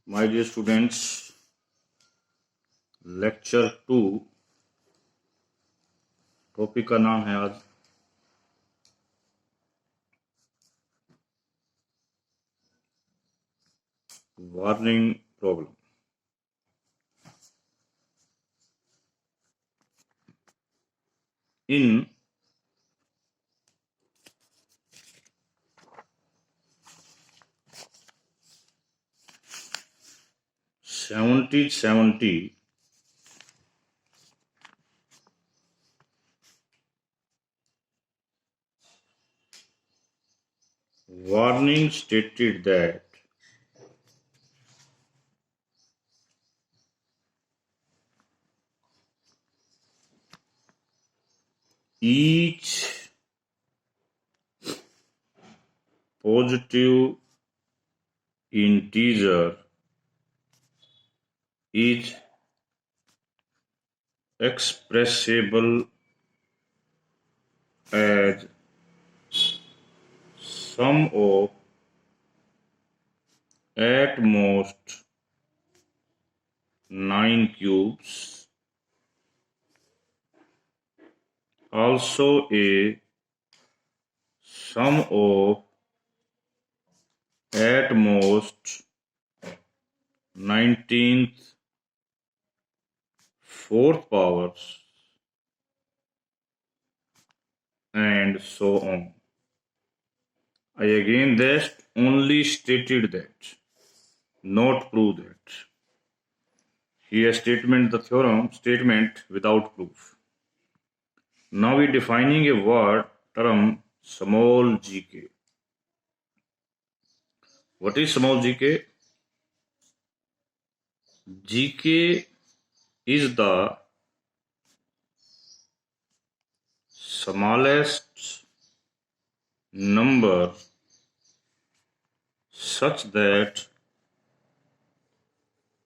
My dear students, lecture 2 topic का नाम है आज वार्निंग प्रॉब्लम। इन 70 warning stated that each positive integer is expressible as sum of at most 9 cubes. Also a sum of at most 19th fourth powers and so on. I again just only stated that, not prove that. Here statement the theorem, statement without proof. Now we defining a word term small gk. What is small gk? Gk is the smallest number such that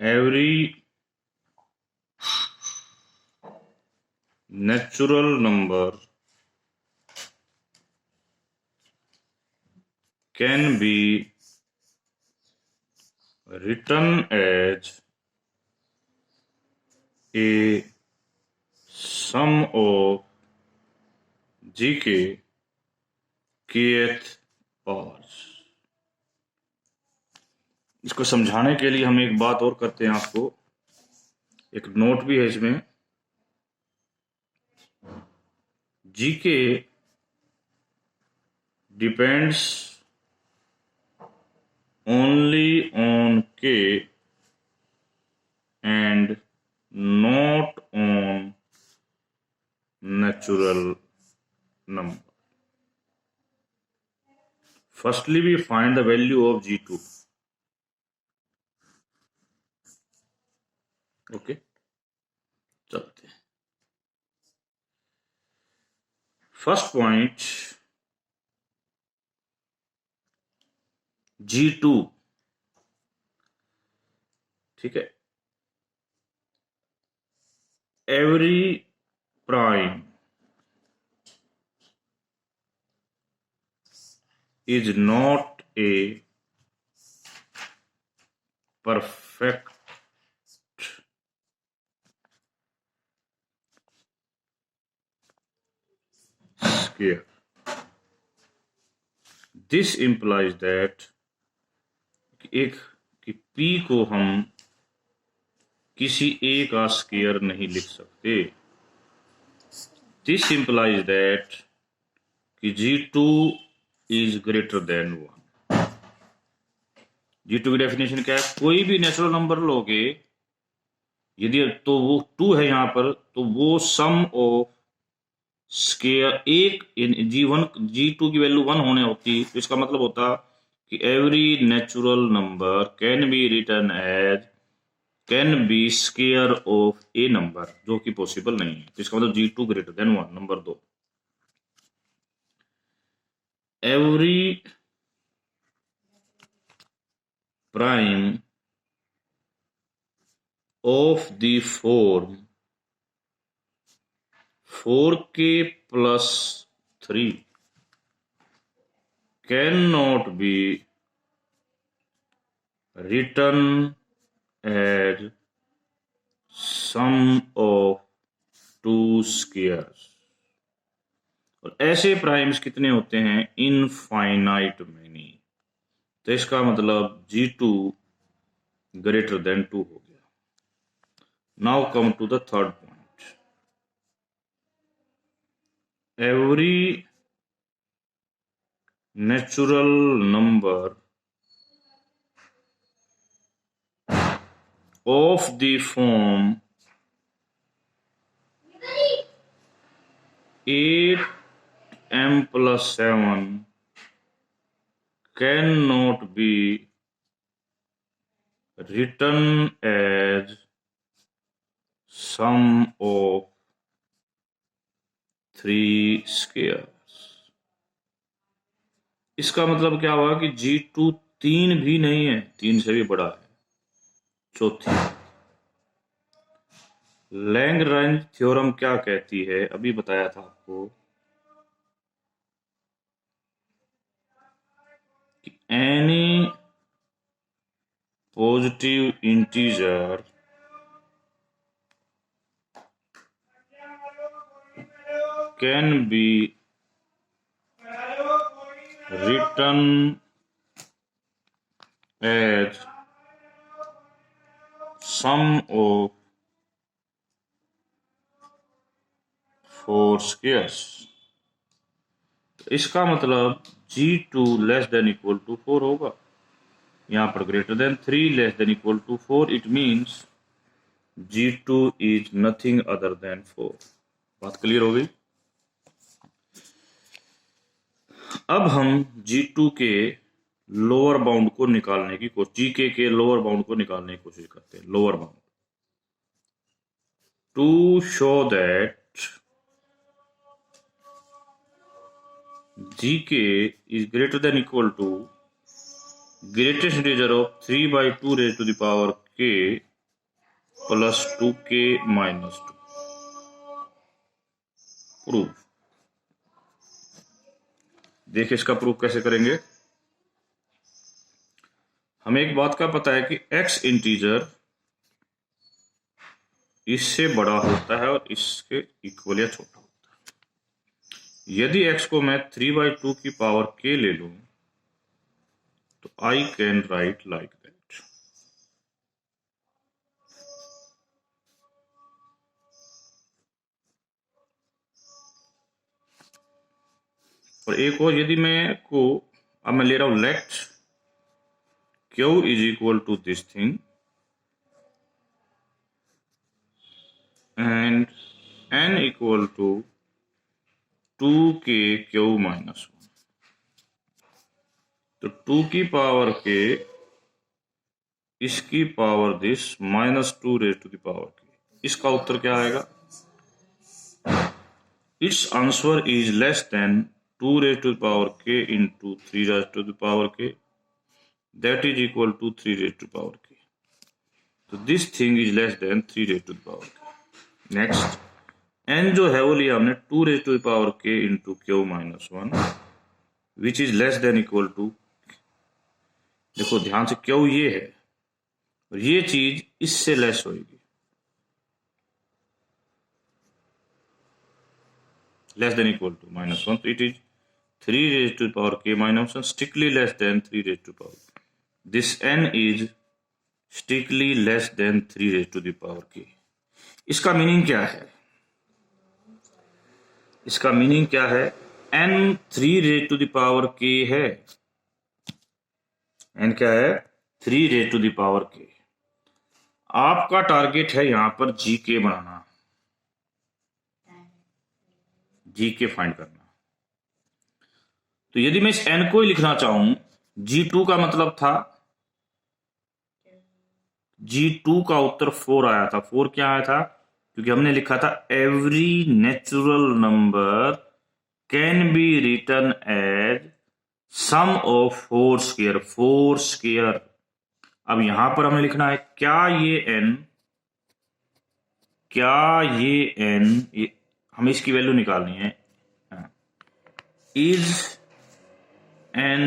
every natural number can be written as a sum of gk kth powers। इसको समझाने के लिए हम एक बात और करते हैं, आपको एक नोट भी है इसमें। जीके डिपेंड्स ओनली ऑन के and not on natural number. Firstly, we find the value of G2. Okay, चलते हैं। फर्स्ट पॉइंट G2, ठीक है। Every prime is not a perfect square. This implies that कि P को हम किसी A का स्क्वायर नहीं लिख सकते। This implies that कि G2 is greater than 1। G2 की डेफिनेशन क्या है? कोई भी नेचुरल नंबर लोगे, यदि तो वो 2 है यहाँ पर, तो वो सम ऑफ स्क्वायर एक G1 G2 की वैल्यू 1 होने होती, तो इसका मतलब होता कि every natural number can be written as can be square of a number, जो कि पॉसिबल नहीं है। तो इसका मतलब G2 greater than 1। Number 2, every prime of the form 4k plus 3 cannot be written as sum of two squares. और ऐसे primes कितने होते हैं? Infinite many. तो इसका मतलब G2 ग्रेटर देन 2 हो गया। Now come to the third point. Every natural number of the form 8m plus 7 cannot be written as sum of 3 squares। इसका मतलब क्या हुआ कि G2 3 भी नहीं है, 3 से भी बड़ा है। चौथी, लैग्रांज थ्योरम क्या कहती है? अभी बताया था आपको कि any positive integer can be written as sum of 4 squares। इसका मतलब G2 less than equal to 4 होगा। यहाँ पर greater than 3 less than equal to 4, it means G2 is nothing other than 4। बात क्लियर हो गई? अब हम G2 के लोअर बाउंड को निकालने की कोशिश, GK के लोअर बाउंड को निकालने की कोशिश करते हैं। Lower bound to show that GK is greater than equal to greatest integer of 3 by 2 raised to the power k plus 2k minus 2। Proof देखिए, इसका प्रूफ कैसे करेंगे। हमें एक बात का पता है कि x इंटीजर इससे बड़ा होता है और इसके इक्वल या छोटा होता है। यदि x को मैं 3 by 2 की पावर k ले लूं तो I can write like that. और एक और, यदि अब मैं ले रहा हूं let Q is equal to this thing and n equal to 2k Q minus 1। तो 2 की पावर k, इसकी power this, minus 2 raise to the power k। इसका उत्तर क्या आएगा? It's answer is less than 2 raise to the power k into 3 raise to the power k, that is equal to 3 raise to the power k। तो this thing is less than 3 raise to the power k। Next, n जो है वो लिया हमने 2 raise to the power k into Q minus 1, which is less than equal to, देखो ध्यान से, Q ये है और ये चीज इससे लेस होगी, less than equal to minus 1। तो it is 3 raise to power k minus 1 strictly less than 3 raise to power, this n is strictly less than 3 raise to the power k। इसका meaning क्या है? इसका meaning क्या है? n 3 raise to the power k है। n क्या है? 3 raise to the power k। आपका टारगेट है यहां पर GK बनाना, GK फाइंड करना। तो यदि मैं इस n को ही लिखना चाहूं, G2 का मतलब था, G2 का उत्तर 4 आया था। 4 क्या आया था? क्योंकि हमने लिखा था every natural number can be written as sum of 4 square. 4 square. अब यहां पर हमें लिखना है क्या ये n, हमें इसकी वैल्यू निकालनी है। Is n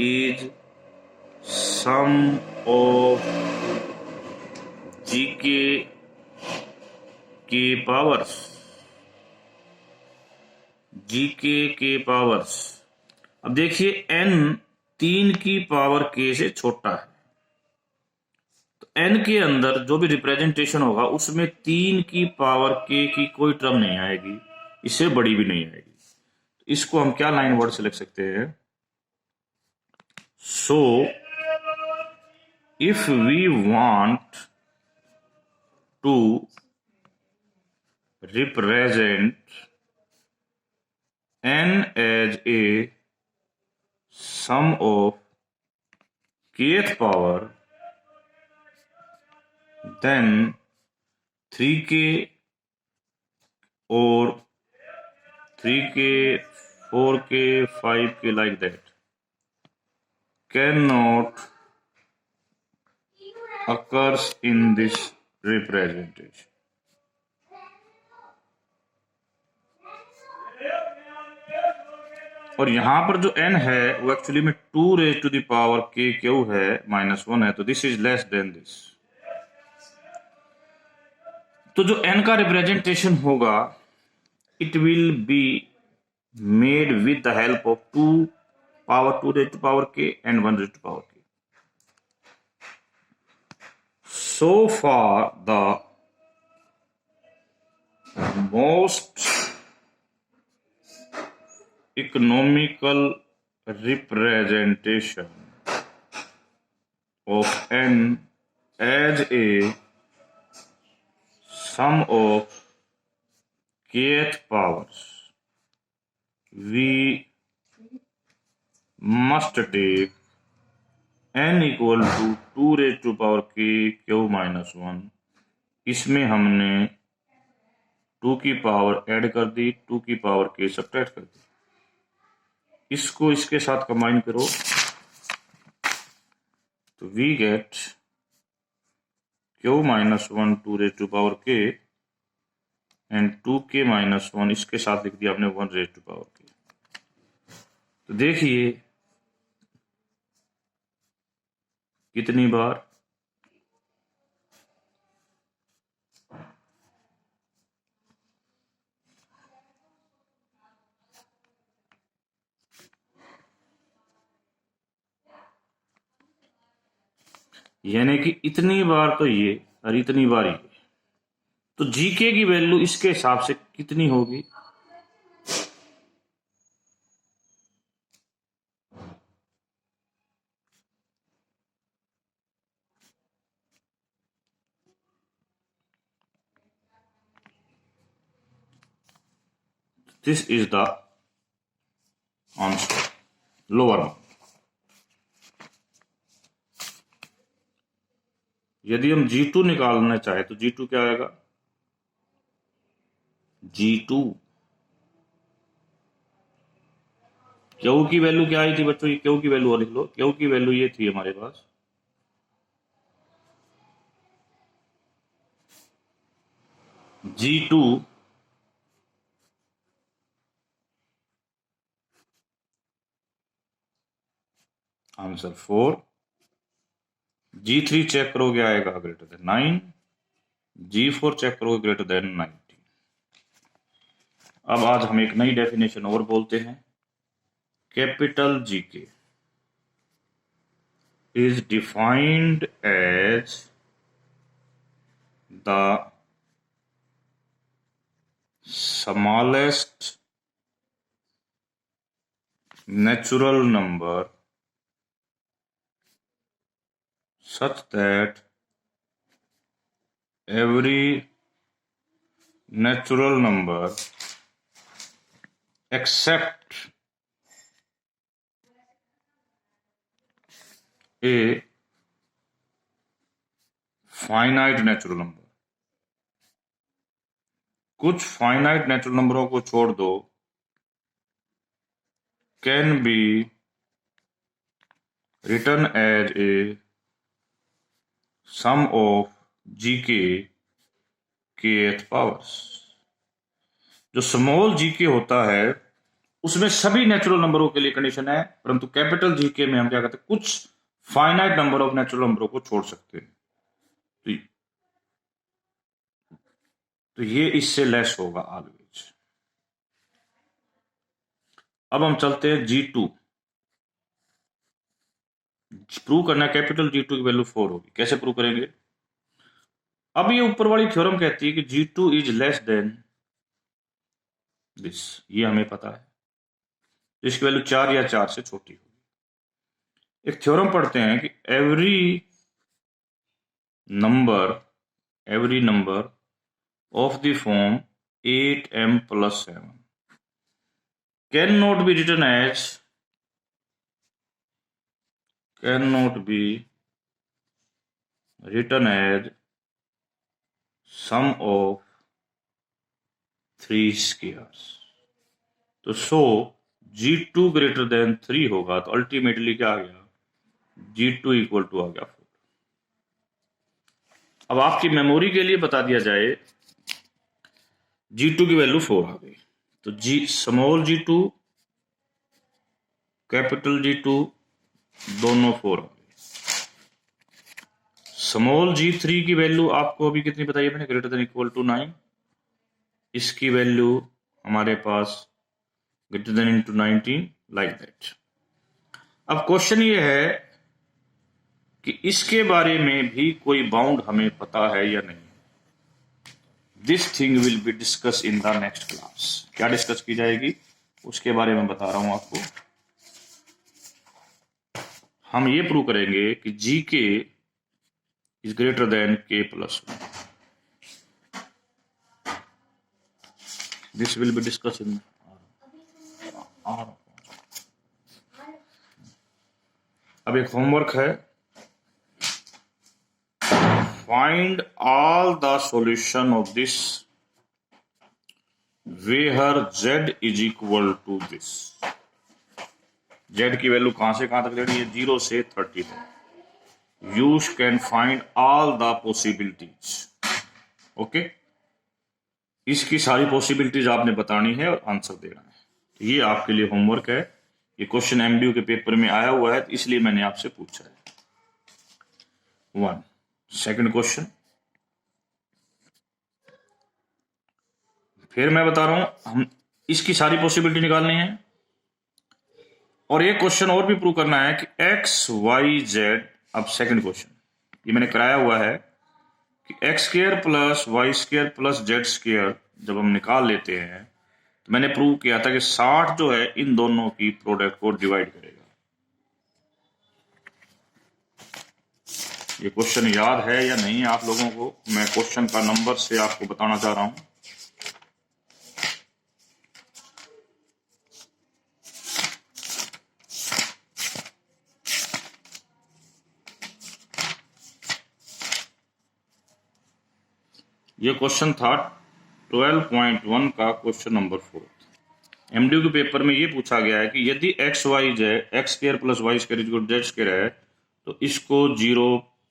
is sum of GK के पावर्स, जीके के पावर्स। अब देखिए n 3 की पावर k से छोटा है, तो n के अंदर जो भी रिप्रेजेंटेशन होगा उसमें 3 की पावर k की कोई टर्म नहीं आएगी, इससे बड़ी भी नहीं आएगी। तो इसको हम क्या लाइन वर्ड से लिख सकते हैं? So if we want to represent n as a sum of kth power, then 3k or 3k, 4k, 5k like that cannot occurs in this representation. और यहां पर जो n है वो एक्चुअली में 2 raised to the power k Q है -1 है, तो this is less then this. तो जो n का रिप्रेजेंटेशन होगा it will be made with the help of 2 raised to power k and 1 raised to power k. So far the most economical representation of n as a sum of kth powers, we must take n equal to 2 raised to power k q minus 1। इसमें हमने 2 की power add कर दी, 2 की power k subtract कर दी। इसको इसके साथ combine करो तो we get q minus 1 2 raised to power k and 2k minus 1 इसके साथ लिख दिया आपने 1 raised to power k। तो देखिए कितनी बार यानी कि इतनी बार तो ये और इतनी बार ये, तो जीके की वैल्यू इसके हिसाब से कितनी होगी? This is the answer, lower. यदि हम G2 निकालना चाहे तो G2 क्या आएगा? G2 क्यू की वैल्यू क्या आई थी बच्चों? ये क्यू की वैल्यू और लिख लो। क्यू की वैल्यू ये थी हमारे पास G2 आंसर 4। G3 चेक करोगे आएगा ग्रेटर देन 9, G4 चेक करोगे ग्रेटर देन 90। अब आज हम एक नई डेफिनेशन और बोलते हैं। Capital GK is defined as the smallest natural number such that every natural number except a finite natural number, कुछ फाइनाइट नेचुरल नंबरों को छोड़ दो, can be return as a sum of GK kth powers. जो small GK होता है उसमें सभी नेचुरल नंबरों के लिए कंडीशन है, परंतु कैपिटल जीके में हम क्या कहते हैं, कुछ फाइनाइट नंबर ऑफ नेचुरल नंबरों को छोड़ सकते हैं। तो तो ये इससे लेस होगा ऑलवेज। अब हम चलते हैं G2। प्रूव करना है कैपिटल G2 की वैल्यू 4 होगी। कैसे प्रूव करेंगे? अब ये ऊपर वाली थ्योरम कहती है कि G2 is less then this, ये हमें पता है, तो इसकी वैल्यू 4 या 4 से छोटी होगी। एक थ्योरम पढ़ते हैं कि every number of the form 8m plus 7 cannot be written as sum of 3 squares। तो सो G2 ग्रेटर देन 3 होगा, तो अल्टीमेटली क्या आ गया? G2 इक्वल टू आ गया 4। अब आपकी मेमोरी के लिए बता दिया जाए, G2 की वैल्यू 4 आ गई, तो स्मॉल G2 कैपिटल G2 दोनों 4 आ गए। स्मॉल G3 की वैल्यू आपको अभी कितनी बताई मैंने? Greater than equal to 9। इसकी वैल्यू हमारे पास greater than into 19, like that. अब क्वेश्चन ये है कि इसके बारे में भी कोई बाउंड हमें पता है या नहीं। This thing will be discuss in the next class. क्या डिस्कस की जाएगी उसके बारे में बता रहा हूं आपको। हम ये प्रूव करेंगे कि GK is greater than K plus 1। This will be discuss in अब एक होमवर्क है, find all the solution of this where Z is equal to this. Z की वैल्यू कहां से कहां तक लेनी है? 0 से 30 तक। You can find all the possibilities. Okay, इसकी सारी पॉसिबिलिटीज आपने बतानी है और आंसर देना है। तो ये आपके लिए होमवर्क है। ये क्वेश्चन MDU के पेपर में आया हुआ है, तो इसलिए मैंने आपसे पूछा है। 1 सेकंड क्वेश्चन, फिर मैं बता रहा हूं, हम इसकी सारी पॉसिबिलिटी निकालनी है। और एक क्वेश्चन और भी प्रूव करना है कि XYZ। अब सेकंड क्वेश्चन ये मैंने कराया हुआ है कि x² plus y² plus z² जब हम निकाल लेते हैं, तो मैंने प्रूव किया था कि 60 जो है इन दोनों की प्रोडक्ट को डिवाइड करेगा। ये क्वेश्चन याद है या नहीं आप लोगों को? मैं क्वेश्चन का नंबर से आपको बताना चाह रहा हूं। ये क्वेश्चन था 12.1 का क्वेश्चन नंबर 4। MDU के पेपर में ये पूछा गया है कि यदि x² plus y² equal to z² है तो इसको 0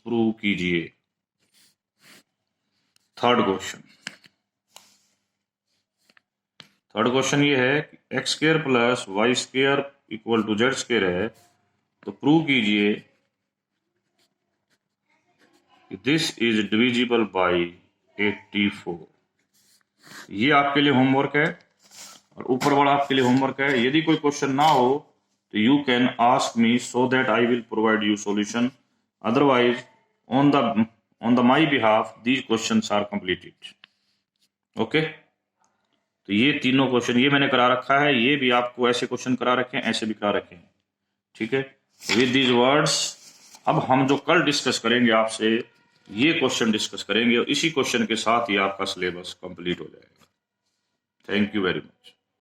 प्रूव कीजिए। थर्ड क्वेश्चन ये है कि x² plus y² equal to z² है, तो प्रूव कीजिए कि दिस इज डिविजिबल बाई 84। ये आपके लिए होमवर्क है और द वाला आपके लिए होमवर्क है। यदि कोई क्वेश्चन ना हो तो you can ask me so that I will provide you solution. Otherwise on the my behalf these questions are completed. Okay, तो ये तीनों क्वेश्चन ये मैंने करा रखा है। ये भी आपको ऐसे क्वेश्चन करा रखे हैं, ऐसे भी करा रखे हैं। ठीक है, विद दीज वर्ड्स अब हम जो कल डिस्कस करेंगे आपसे, ये क्वेश्चन डिस्कस करेंगे और इसी क्वेश्चन के साथ ही आपका सिलेबस कंप्लीट हो जाएगा। Thank you very much.